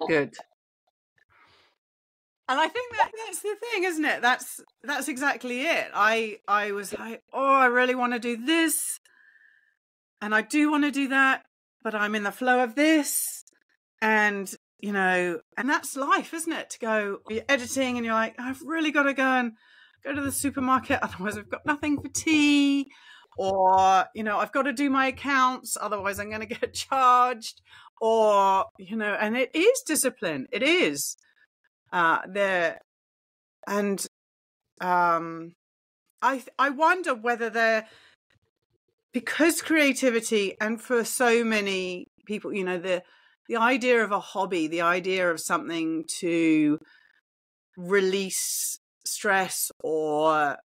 Good. And I think that's the thing, isn't it? That's exactly it. I was like, oh, I really want to do this, and I do want to do that, but I'm in the flow of this, and and that's life, isn't it? To go, you're editing, and you're like, I've really got to go to the supermarket, otherwise I've got nothing for tea, or I've got to do my accounts, otherwise I'm going to get charged, or and it is discipline. It is. I wonder whether because creativity, and for so many people, the idea of a hobby, the idea of something to release stress, or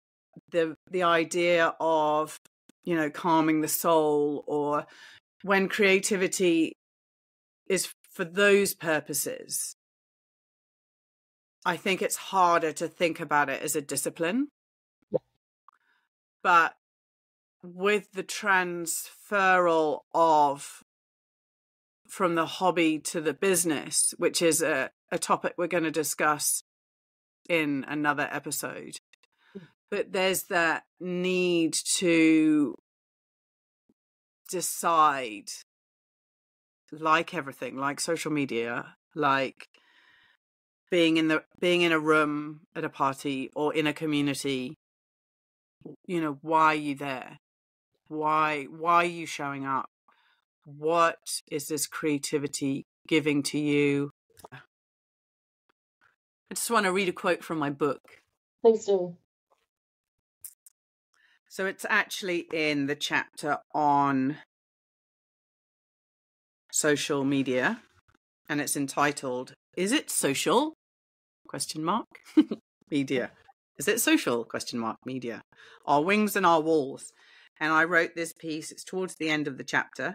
the idea of calming the soul, or when creativity is for those purposes, I think it's harder to think about it as a discipline. But with the transferal from the hobby to the business, which is a topic we're going to discuss in another episode, but there's that need to decide, like everything, like social media, like being in a room at a party or in a community, why are you there? Why are you showing up? What is this creativity giving to you? I just want to read a quote from my book. Please do. So it's actually in the chapter on social media, and it's entitled, "Is it social? ? Media. Is it social? ? Media. Our wings and our walls." And I wrote this piece. It's towards the end of the chapter,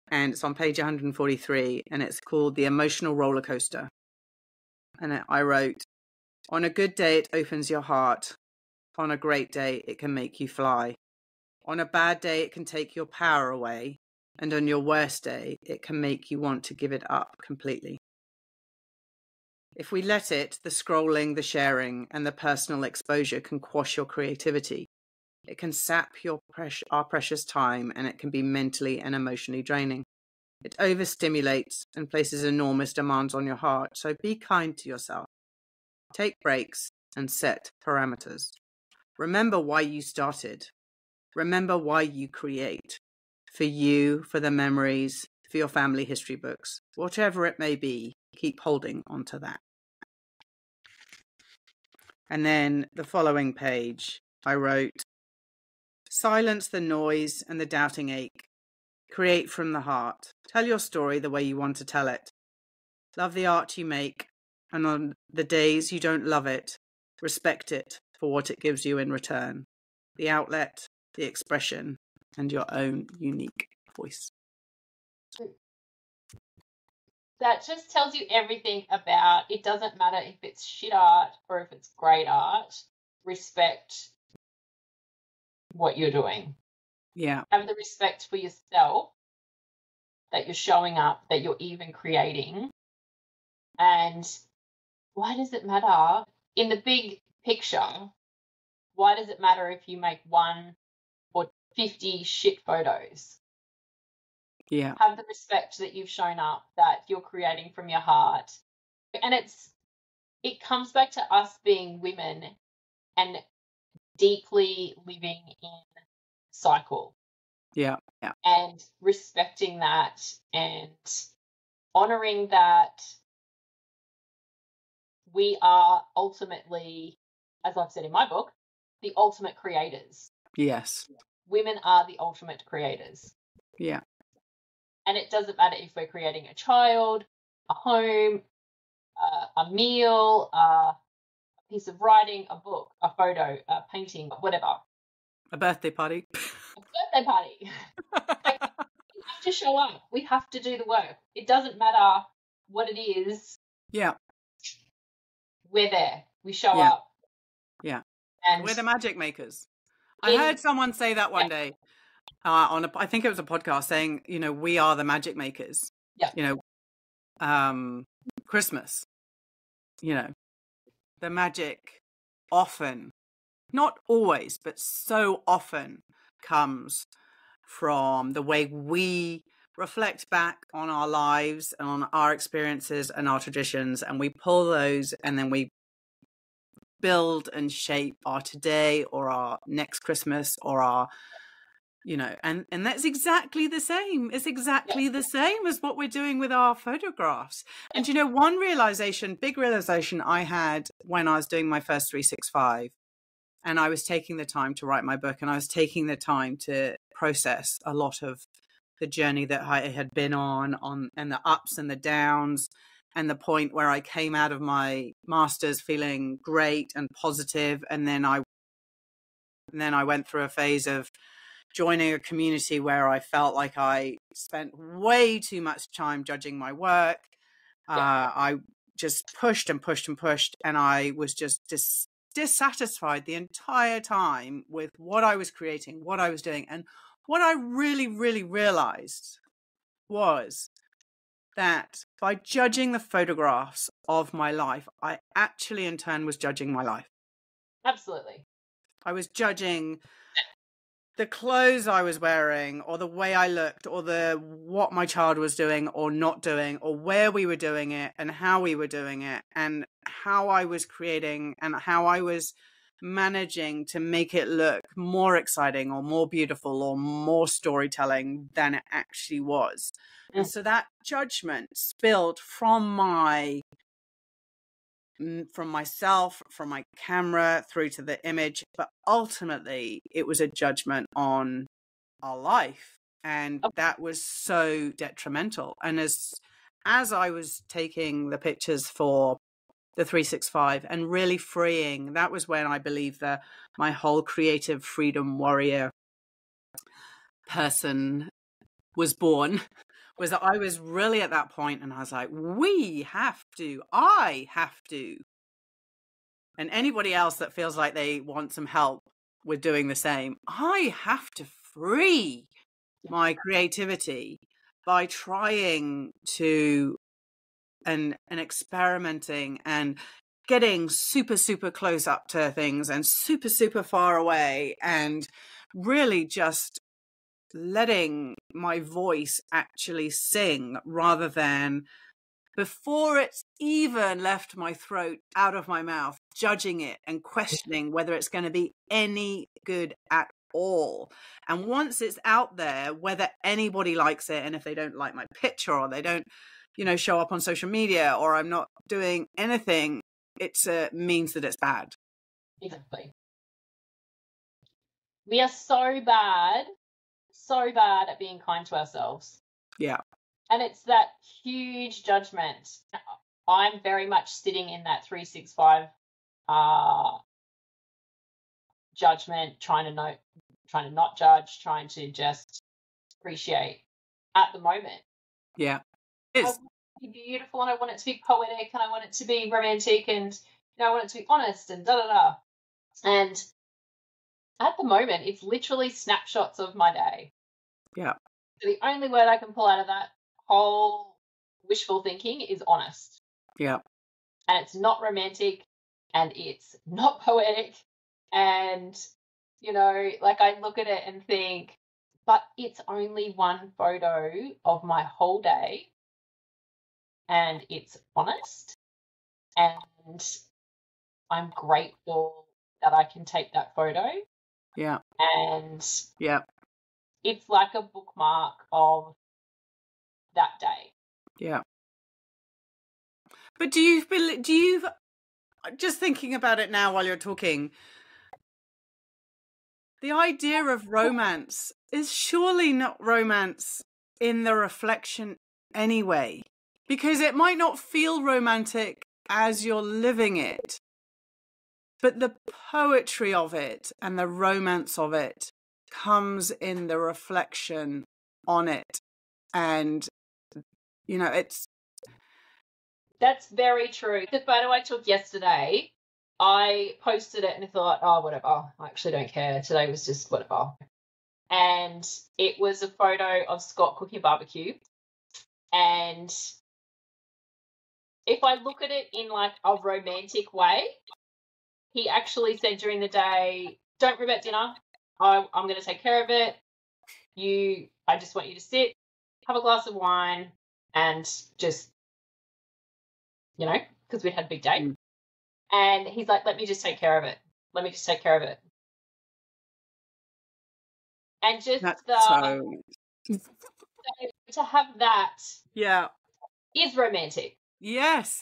and it's on page 143, and it's called "The Emotional Roller Coaster." And I wrote, "On a good day, it opens your heart. On a great day, it can make you fly. On a bad day, it can take your power away. And on your worst day, it can make you want to give it up completely. If we let it, the scrolling, the sharing, and the personal exposure can quash your creativity. It can sap our precious time, and it can be mentally and emotionally draining. It overstimulates and places enormous demands on your heart, so be kind to yourself. Take breaks and set parameters. Remember why you started. Remember why you create. For you, for the memories, for your family history books, whatever it may be, keep holding onto that." And then the following page, I wrote, "Silence the noise and the doubting ache. Create from the heart. Tell your story the way you want to tell it. Love the art you make, and on the days you don't love it, respect it for what it gives you in return. The outlet, the expression, and your own unique voice." That just tells you everything about, it doesn't matter if it's shit art or if it's great art. Respect what you're doing. Yeah. Have the respect for yourself, that you're showing up, that you're even creating. And why does it matter? In the big picture, why does it matter if you make 1 or 50 shit photos? Yeah. Have the respect that you've shown up, that you're creating from your heart. And it comes back to us being women and deeply living in cycle. Yeah. Yeah. And respecting that and honoring that we are ultimately, as I've said in my book, the ultimate creators. Yes. Women are the ultimate creators. Yeah. And it doesn't matter if we're creating a child, a home, a meal, a piece of writing, a book, a photo, a painting, whatever. A birthday party. A birthday party. Like, we have to show up. We have to do the work. It doesn't matter what it is. Yeah. We're there. We show up. Yeah. And we're the magic makers. I heard someone say that one day. I think it was a podcast saying, we are the magic makers. Yeah. Christmas. You know, the magic often, not always, but so often comes from the way we reflect back on our lives and on our experiences and our traditions, and we pull those and then we build and shape our today or our next Christmas or our, you know, and that's exactly the same. It's exactly the same as what we're doing with our photographs. And, you know, one big realization I had when I was doing my first 365, and I was taking the time to write my book, and I was taking the time to process a lot of the journey that I had been on and the ups and the downs, and the point where I came out of my master's feeling great and positive, and then I went through a phase of joining a community where I felt like I spent way too much time judging my work. I just pushed and pushed and pushed, and I was just dissatisfied the entire time with what I was creating, what I was doing. And what I really, really realized was that by judging the photographs of my life, I actually in turn was judging my life. Absolutely. I was judging the clothes I was wearing, or the way I looked, or what my child was doing or not doing, or where we were doing it and how we were doing it, and how I was creating and how I was managing to make it look more exciting or more beautiful or more storytelling than it actually was. And so that judgment spilled from myself, from my camera through to the image, but ultimately it was a judgment on our life, and that was so detrimental. And as I was taking the pictures for the 365 and really freeing, that was when I believe that my whole creative freedom warrior person was born. Was that I was really at that point, and I was like, I have to, and anybody else that feels like they want some help with doing the same, I have to free my creativity by trying to and experimenting and getting super, super close up to things and super, super far away, and really just letting my voice actually sing rather than, before it's even left my throat, out of my mouth, judging it and questioning whether it's going to be any good at all. And once it's out there, whether anybody likes it, and if they don't like my picture, or they don't, you know, show up on social media, or I'm not doing anything, it means that it's bad. Exactly. We are so bad at being kind to ourselves. Yeah. And it's that huge judgment. I'm very much sitting in that 365 judgment, trying to not judge, trying to just appreciate at the moment. Yeah. I want it to be beautiful, and I want it to be poetic, and I want it to be romantic, and you know, I want it to be honest, and da-da-da. And at the moment, it's literally snapshots of my day. Yeah. So the only word I can pull out of that whole wishful thinking is honest. Yeah. And it's not romantic, and it's not poetic. And, you know, like I look at it and think, but it's only one photo of my whole day, and it's honest. And I'm grateful that I can take that photo. Yeah. And yeah, it's like a bookmark of that day. Yeah. But do you, just thinking about it now while you're talking, the idea of romance is surely not romance in the reflection anyway, because it might not feel romantic as you're living it, but the poetry of it and the romance of it comes in the reflection on it. And, you know, That's very true. The photo I took yesterday, I posted it and I thought, oh, whatever. I actually don't care. Today was just whatever. And it was a photo of Scott cooking barbecue. And if I look at it in like a romantic way, he actually said during the day, don't worry about dinner. I'm going to take care of it. I just want you to sit, have a glass of wine, and just, because we'd had a big date. Mm. And he's like, let me just take care of it. Let me just take care of it. And just to have that is romantic. Yes.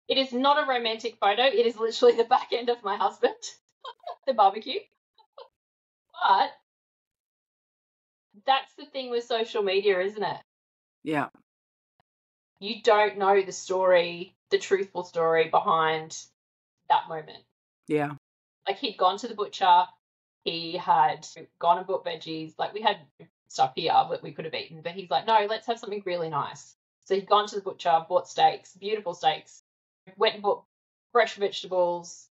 It is not a romantic photo. It is literally the back end of my husband, the barbecue. But that's the thing with social media, isn't it? Yeah. You don't know the story, the truthful story behind that moment. Yeah. Like, he'd gone to the butcher, he had gone and bought veggies. Like, we had stuff here that we could have eaten, but he's like, no, let's have something really nice. So he'd gone to the butcher, bought steaks, beautiful steaks, went and bought fresh vegetables,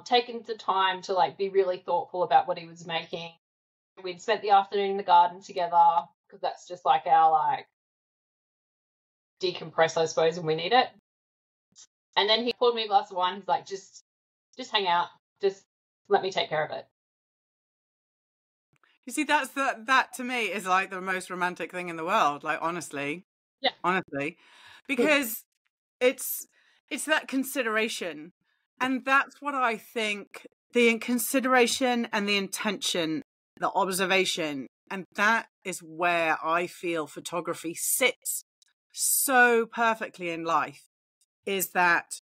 taken the time to like be really thoughtful about what he was making. We'd spent the afternoon in the garden together because that's just like our like decompress, I suppose, when we need it. And then he poured me a glass of wine. He's like, just hang out, just let me take care of it. You see, that to me is like the most romantic thing in the world. Like, honestly, because it's that consideration, and that's what I think, the consideration and the intention, the observation, and that is where I feel photography sits so perfectly in life, is that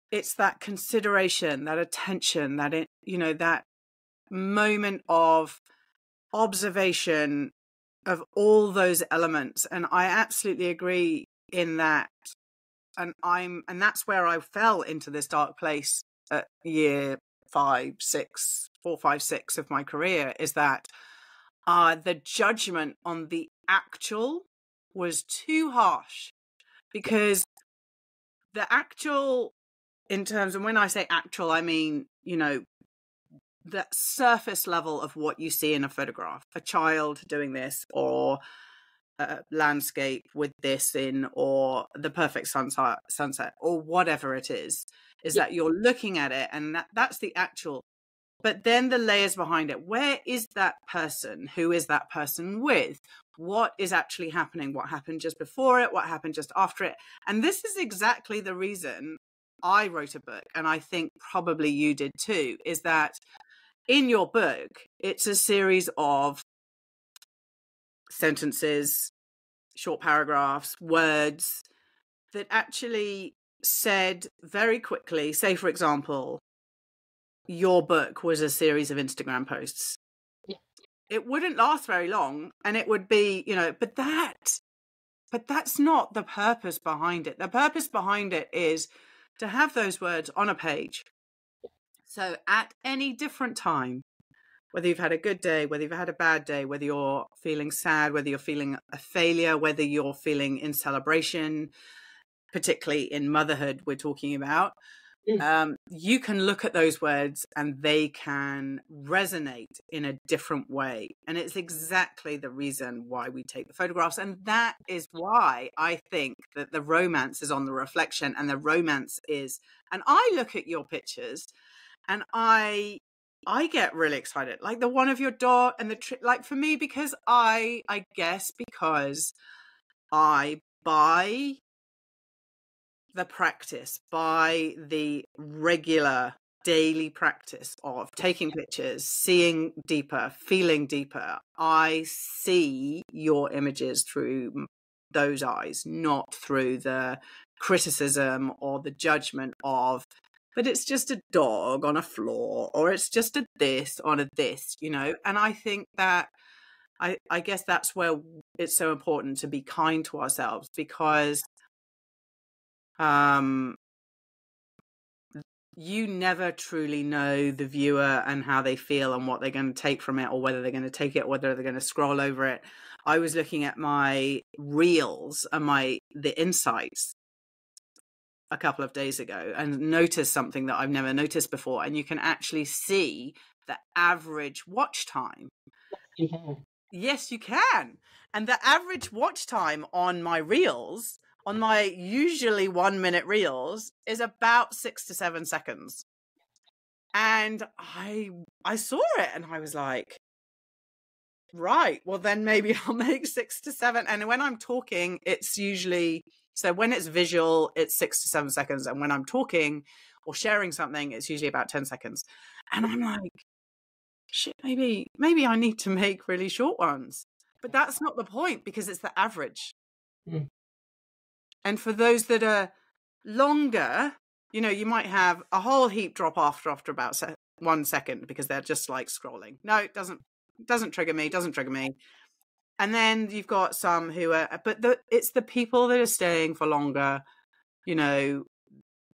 it's that consideration, that attention, that that moment of observation of all those elements. And I absolutely agree in that. And that's where I fell into this dark place at year 4, 5, 6 of my career, is that the judgment on the actual was too harsh, because the actual, in terms of, when I say actual, I mean, the surface level of what you see in a photograph, a child doing this, or a landscape with this in, or the perfect sunset, or whatever it is that you're looking at it, and that's the actual. But then the layers behind it, where is that person? Who is that person with? What is actually happening? What happened just before it? What happened just after it? And this is exactly the reason I wrote a book, and I think probably you did too, is that in your book, it's a series of sentences, short paragraphs, words that actually said very quickly, say, for example, your book was a series of Instagram posts. Yeah. It wouldn't last very long, and it would be, but that's not the purpose behind it. The purpose behind it is to have those words on a page. So at any different time, whether you've had a good day, whether you've had a bad day, whether you're feeling sad, whether you're feeling a failure, whether you're feeling in celebration, particularly in motherhood, we're talking about, you can look at those words and they can resonate in a different way. And it's exactly the reason why we take the photographs. And that is why I think that the romance is on the reflection, and the romance is, and I look at your pictures and I get really excited, like the one of your dog and like, for me, because I guess because I buy the practice, by the regular daily practice of taking pictures, seeing deeper, feeling deeper, I see your images through those eyes, not through the criticism or the judgment of, but it's just a dog on a floor, or it's just a this on a this, and I think that I guess that's where it's so important to be kind to ourselves, because you never truly know the viewer and how they feel and what they're going to take from it, or whether they're going to take it, whether they're going to scroll over it. I was looking at my reels and the insights a couple of days ago, and noticed something that I've never noticed before. And you can actually see the average watch time. Mm-hmm. Yes, you can. And the average watch time on my reels, on my usually 1 minute reels is about 6 to 7 seconds. And I saw it and I was like, right, well then maybe I'll make 6 to 7. And when I'm talking, it's usually, so when it's visual, it's 6 to 7 seconds. And when I'm talking or sharing something, it's usually about 10 seconds. And I'm like, shit, maybe I need to make really short ones. But that's not the point, because it's the average. Mm. And for those that are longer, you know, you might have a whole heap drop off after about 1 second because they're just like scrolling. No, it doesn't trigger me, And then you've got some who are, but it's the people that are staying for longer, you know,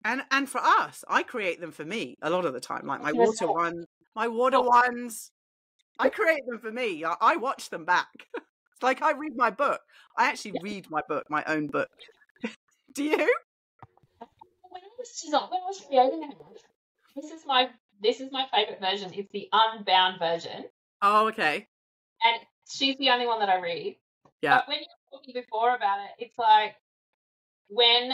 and for us, I create them for me a lot of the time. Like my water ones, I create them for me. I watch them back. It's like I read my book. I actually read my book, my own book. Do you? When I was creating it, this is my favorite version. It's the unbound version. Oh, okay. And she's the only one that I read. Yeah. But when you were talking before about it, it's like when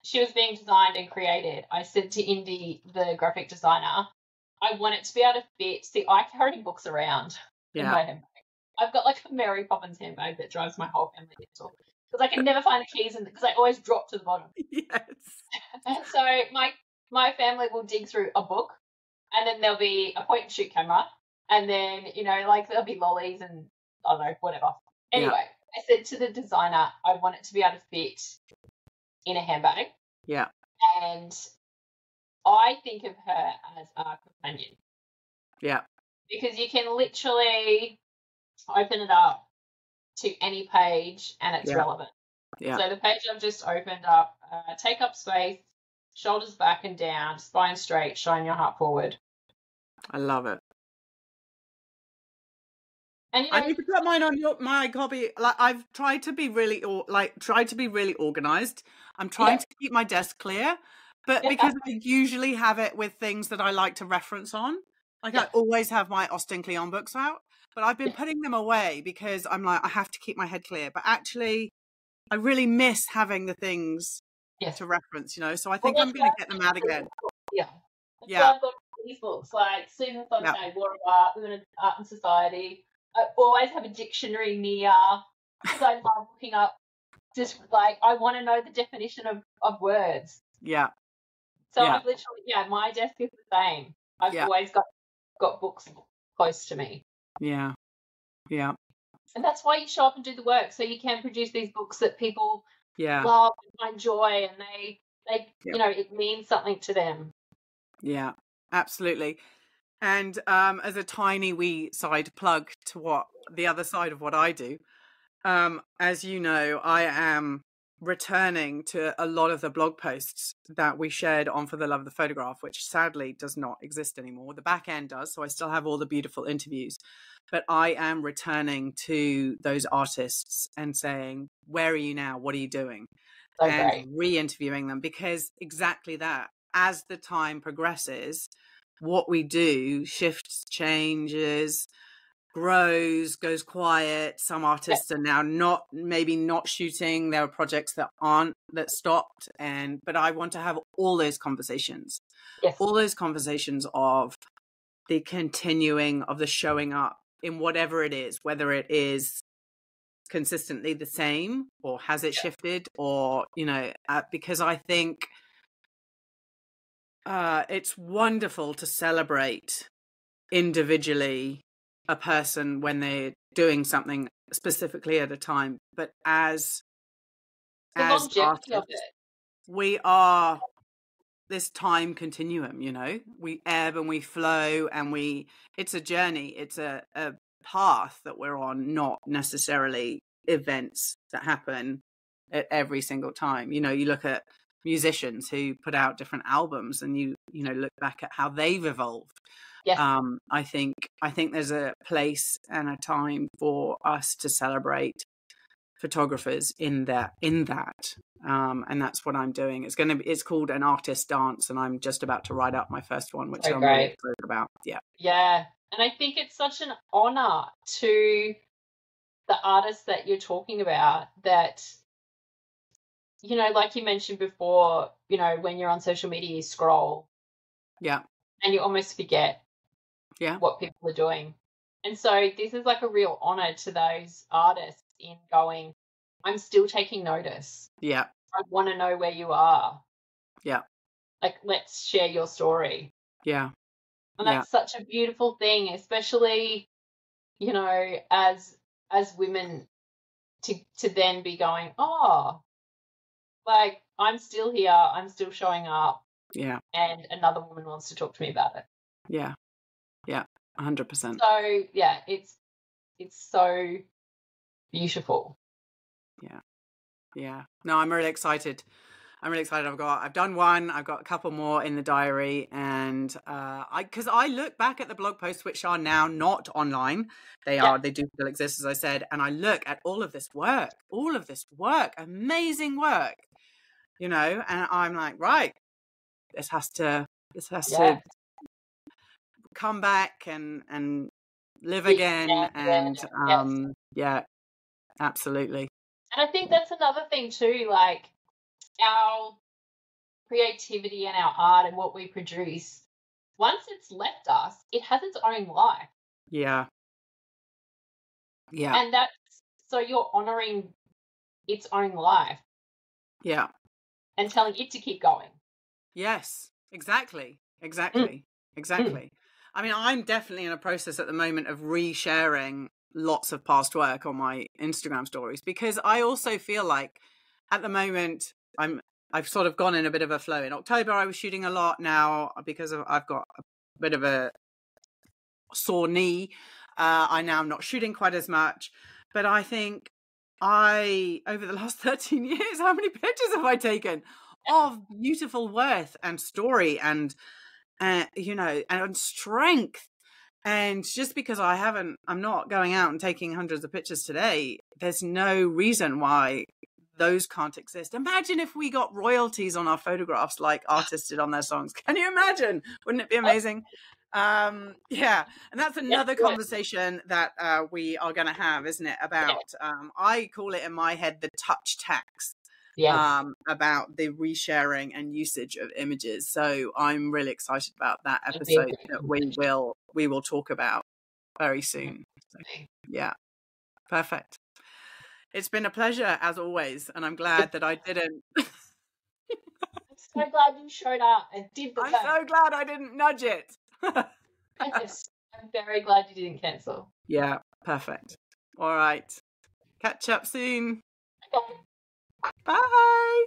she was being designed and created, I said to Indy, the graphic designer, I want it to be able to fit. See, I carry books around in my handbag. I've got like a Mary Poppins handbag that drives my whole family mental because I can never find the keys because I always drop to the bottom. Yes. And so my family will dig through a book, and then there'll be a point and shoot camera, and then, you know, like there'll be lollies and I don't know, whatever. Anyway, I said to the designer, I want it to be able to fit in a handbag. Yeah. And I think of her as a companion. Yeah. Because you can literally open it up to any page and it's relevant. Yeah. So the page I've just opened up, take up space, shoulders back and down, spine straight, shine your heart forward. I love it. And, you know, I need to put mine on my copy. Like I've tried to be really organized. I'm trying to keep my desk clear, but because I usually have it with things that I like to reference on, like I always have my Austen Kleon books out, but I've been putting them away because I'm like, I have to keep my head clear. But actually, I really miss having the things to reference, you know. So I think I'm going to get them out again. Yeah. So I've got these books like Susan Fontaine, War of Art, Women of Art and Society. I always have a dictionary near because I love looking up, just like I want to know the definition of words. Yeah. So I've literally, my desk is the same. I've always got books close to me. Yeah. Yeah. And that's why you show up and do the work, so you can produce these books that people love and find joy, and they you know, it means something to them. Yeah, absolutely. And as a tiny wee side plug to what the other side of what I do, as you know, I am returning to a lot of the blog posts that we shared on For the Love of the Photograph, which sadly does not exist anymore. The back end does, so I still have all the beautiful interviews. But I am returning to those artists and saying, where are you now? What are you doing? And re-interviewing them, because exactly that, as the time progresses, what we do shifts, changes, grows, goes quiet. Some artists are now maybe not shooting. There are projects that stopped, but I want to have all those conversations. Yes. All those conversations of the continuing, of the showing up in whatever it is, whether it is consistently the same or has it shifted, or, you know, because I think it's wonderful to celebrate individually a person when they're doing something specifically at a time, but as artists, we are this time continuum, you know, we ebb and we flow, and it's a journey, it's a path that we're on, not necessarily events that happen at every single time. You know, you look at musicians who put out different albums, and you know, look back at how they've evolved. Yes. I think there's a place and a time for us to celebrate photographers in that. And that's what I'm doing. It's called An Artist Dance, and I'm just about to write up my first one, which I'm really excited about. Yeah. And I think it's such an honor to the artists that you're talking about, that you know, like you mentioned before, you know, when you're on social media, you scroll Yeah. and you almost forget Yeah. what people are doing. And so this is like a real honor to those artists in going, I'm still taking notice. Yeah. I want to know where you are. Yeah. Like, let's share your story. Yeah. And Yeah. that's such a beautiful thing, especially, you know, as women to then be going, oh, like I'm still here, I'm still showing up, Yeah. and another woman wants to talk to me about it. Yeah. Yeah. 100%. So yeah, it's so beautiful. Yeah. Yeah. No, I'm really excited. I've done one, I've got a couple more in the diary, and because I look back at the blog posts, which are now not online, they do still exist, as I said, and I look at all of this work, amazing work, you know, and I'm like, right, this has to come back and live again, and yeah, absolutely. And I think that's another thing too, like our creativity and our art and what we produce, once it's left us, it has its own life. Yeah. Yeah. And that's, so you're honoring its own life. Yeah. And telling it to keep going. Yes, exactly. Exactly. I mean, I'm definitely in a process at the moment of resharing lots of past work on my Instagram stories, because I also feel like at the moment I've sort of gone in a bit of a flow. In October I was shooting a lot. Now, because I've got a bit of a sore knee, I now am not shooting quite as much. But I think over the last 13 years, how many pictures have I taken of beautiful worth and story and you know, and strength? And just because I'm not going out and taking hundreds of pictures today, there's no reason why those can't exist. Imagine if we got royalties on our photographs like artists did on their songs. Can you imagine? Wouldn't it be amazing? Yeah, and that's another conversation that we are going to have, isn't it? About I call it in my head the touch tax. About the resharing and usage of images. So I'm really excited about that episode that we will talk about very soon. So, yeah, perfect. It's been a pleasure as always, and I'm glad that I didn't. I'm so glad you showed up and did the I'm so glad I didn't nudge it. Yes, I'm very glad you didn't cancel. Yeah, perfect. All right. Catch up soon. Okay. Bye.